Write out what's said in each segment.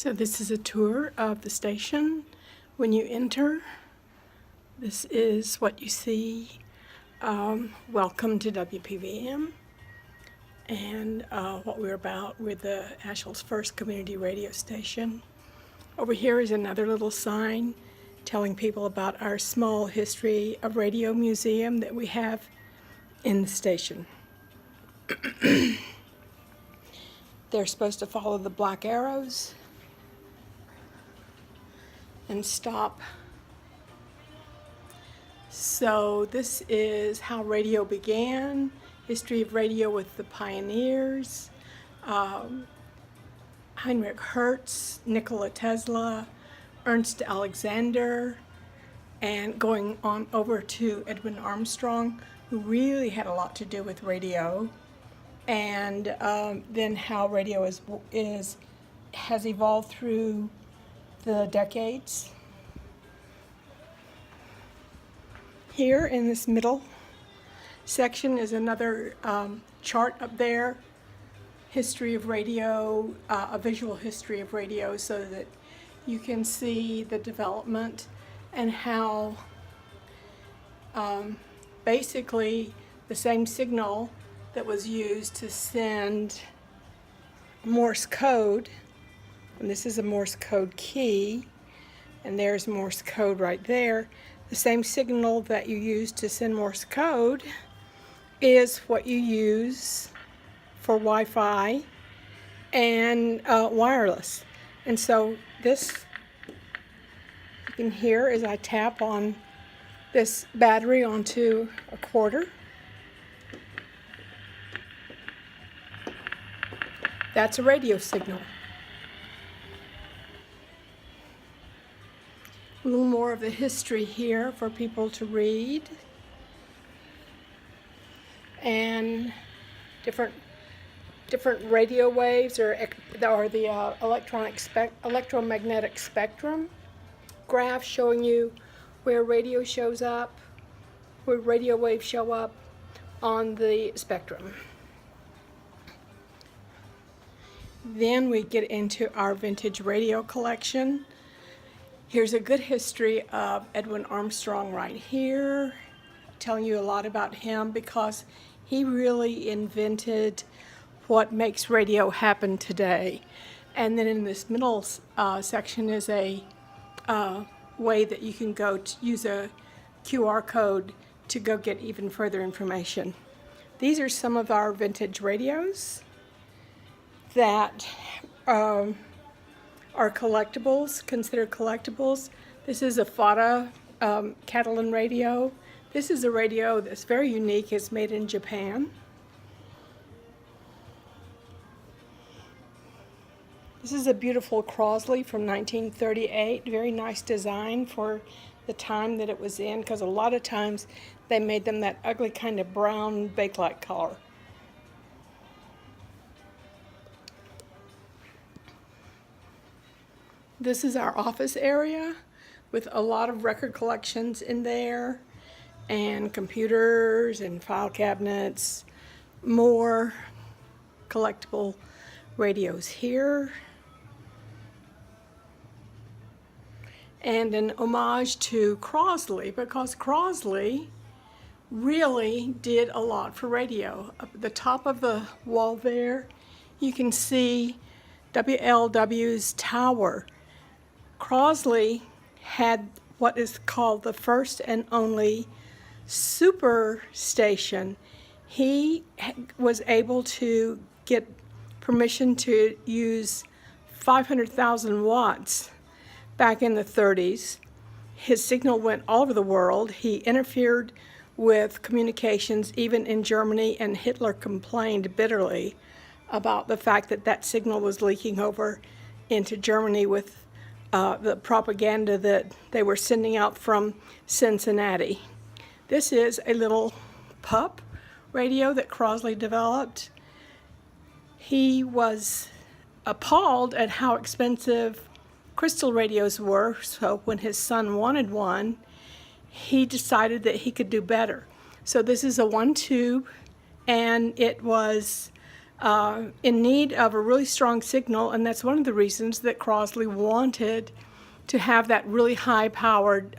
So this is a tour of the station. When you enter, this is what you see. Welcome to WPVM, and what we're about. We're the Asheville's first community radio station. Over here is another little sign telling people about our small history of radio museum that we have in the station. They're supposed to follow the black arrows and stop. So this is how radio began, history of radio with the pioneers, Heinrich Hertz, Nikola Tesla, Ernst Alexander, and going on over to Edwin Armstrong, who really had a lot to do with radio, and then how radio has evolved through the decades. Here in this middle section is another chart up there, history of radio, a visual history of radio, so that you can see the development and how basically the same signal that was used to send Morse code, and this is a Morse code key, and there's Morse code right there. The same signal that you use to send Morse code is what you use for Wi-Fi and wireless. And so this, you can hear as I tap on this battery onto a quarter. That's a radio signal. A little more of the history here for people to read, and different radio waves or the electromagnetic spectrum graph showing you where radio shows up, where radio waves show up on the spectrum. Then we get into our vintage radio collection. Here's a good history of Edwin Armstrong right here, telling you a lot about him because he really invented what makes radio happen today. And then in this middle section is a way that you can go to use a QR code to go get even further information. These are some of our vintage radios that are collectibles, considered collectibles. This is a Fata Catalan radio. This is a radio that's very unique. It's made in Japan. This is a beautiful Crosley from 1938. Very nice design for the time that it was in, because a lot of times they made them that ugly kind of brown bakelite color. This is our office area with a lot of record collections in there, and computers and file cabinets, more collectible radios here, and an homage to Crosley, because Crosley really did a lot for radio. Up at the top of the wall there, you can see WLW's tower. Crosley had what is called the first and only super station. He was able to get permission to use 500,000 watts back in the 30s. His signal went all over the world. He interfered with communications even in Germany, and Hitler complained bitterly about the fact that that signal was leaking over into Germany with the propaganda that they were sending out from Cincinnati. This is a little pup radio that Crosley developed. He was appalled at how expensive crystal radios were, so when his son wanted one, he decided that he could do better. So this is a one tube, and it was in need of a really strong signal, and that's one of the reasons that Crosley wanted to have that really high-powered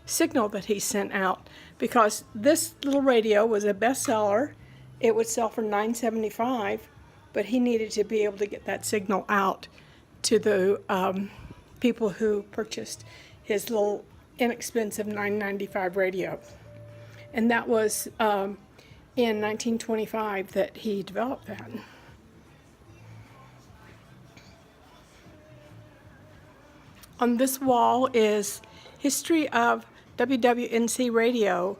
signal that he sent out, because this little radio was a bestseller. It would sell for $9.75, but he needed to be able to get that signal out to the people who purchased his little inexpensive $9.95 radio. And that was in 1925 that he developed that. On this wall is history of WWNC radio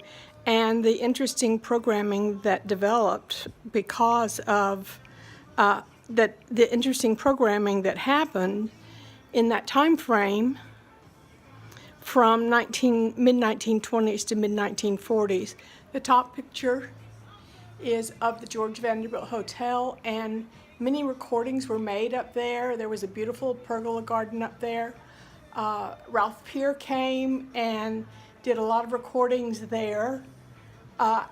and the interesting programming that developed because of the interesting programming that happened in that time frame from mid-1920s to mid-1940s. The top picture is of the George Vanderbilt Hotel, and many recordings were made up there. There was a beautiful pergola garden up there. Ralph Peer came and did a lot of recordings there,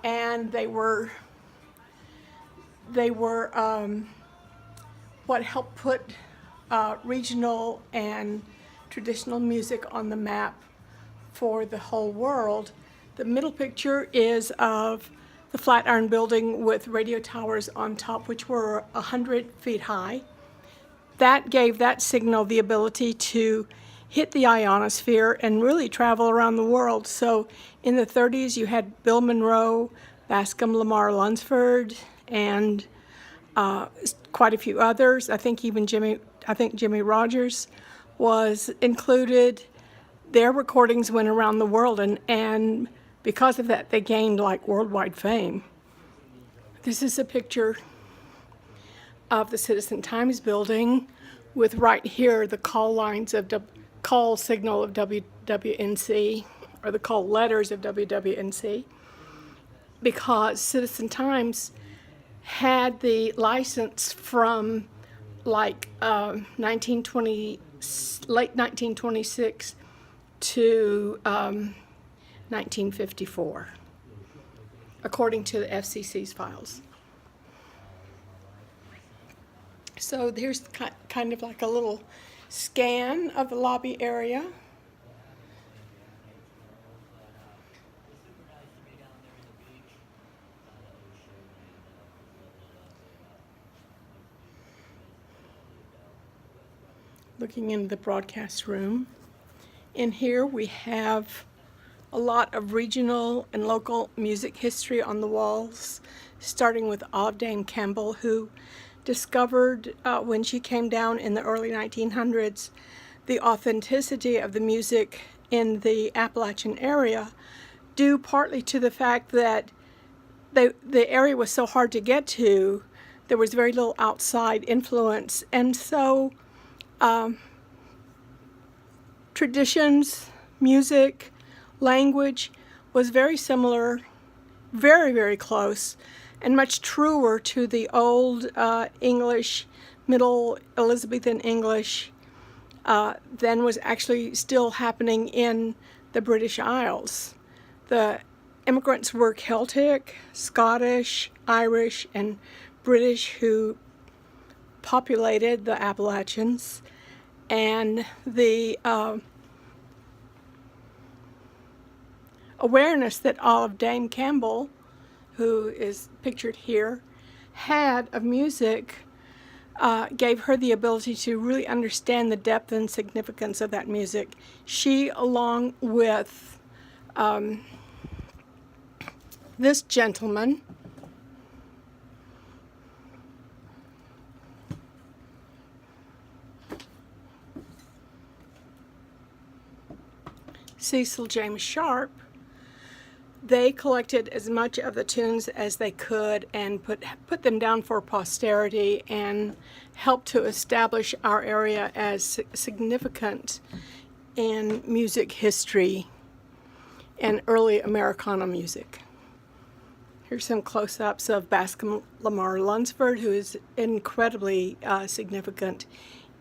and they were what helped put regional and traditional music on the map for the whole world. The middle picture is of the Flatiron Building with radio towers on top, which were 100 feet high. That gave that signal the ability to hit the ionosphere and really travel around the world. So in the 30s, you had Bill Monroe, Bascom Lamar Lunsford, and quite a few others. I think Jimmy Rogers was included. Their recordings went around the world, and because of that, they gained like worldwide fame. This is a picture of the Citizen Times building with right here the call lines of call signal of WWNC, or the call letters of WWNC, because Citizen Times had the license from like late 1926 to 1954, according to the FCC's files. So here's kind of like a little scan of the lobby area. Looking in the broadcast room. In here we have a lot of regional and local music history on the walls, starting with Olive Dame Campbell, who discovered when she came down in the early 1900s the authenticity of the music in the Appalachian area, due partly to the fact that the area was so hard to get to. There was very little outside influence, and so traditions, music, language was very similar, very, very close, and much truer to the old English, Middle Elizabethan English than was actually still happening in the British Isles. The immigrants were Celtic, Scottish, Irish, and British who populated the Appalachians, and the awareness that Olive Dame Campbell, who is pictured here, had of music gave her the ability to really understand the depth and significance of that music. She, along with this gentleman, Cecil James Sharp, they collected as much of the tunes as they could and put them down for posterity and helped to establish our area as significant in music history and early Americana music. Here's some close-ups of Bascom Lamar Lunsford, who is incredibly significant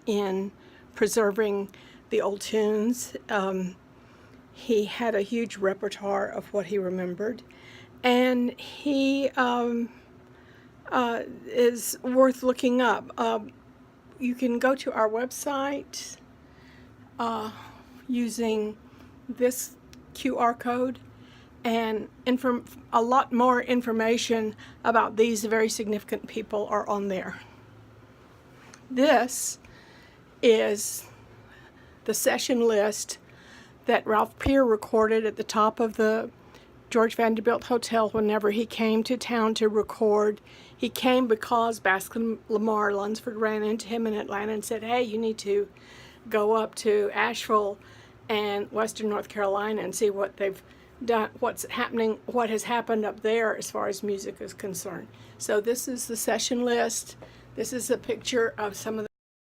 in preserving the old tunes. He had a huge repertoire of what he remembered, and he is worth looking up. You can go to our website using this QR code, and a lot more information about these very significant people are on there. This is the session list that Ralph Peer recorded at the top of the George Vanderbilt Hotel whenever he came to town to record. He came because Bascom Lamar Lunsford ran into him in Atlanta and said, hey, you need to go up to Asheville and Western North Carolina and see what they've done, what's happening, what has happened up there as far as music is concerned. So this is the session list. This is a picture of some of the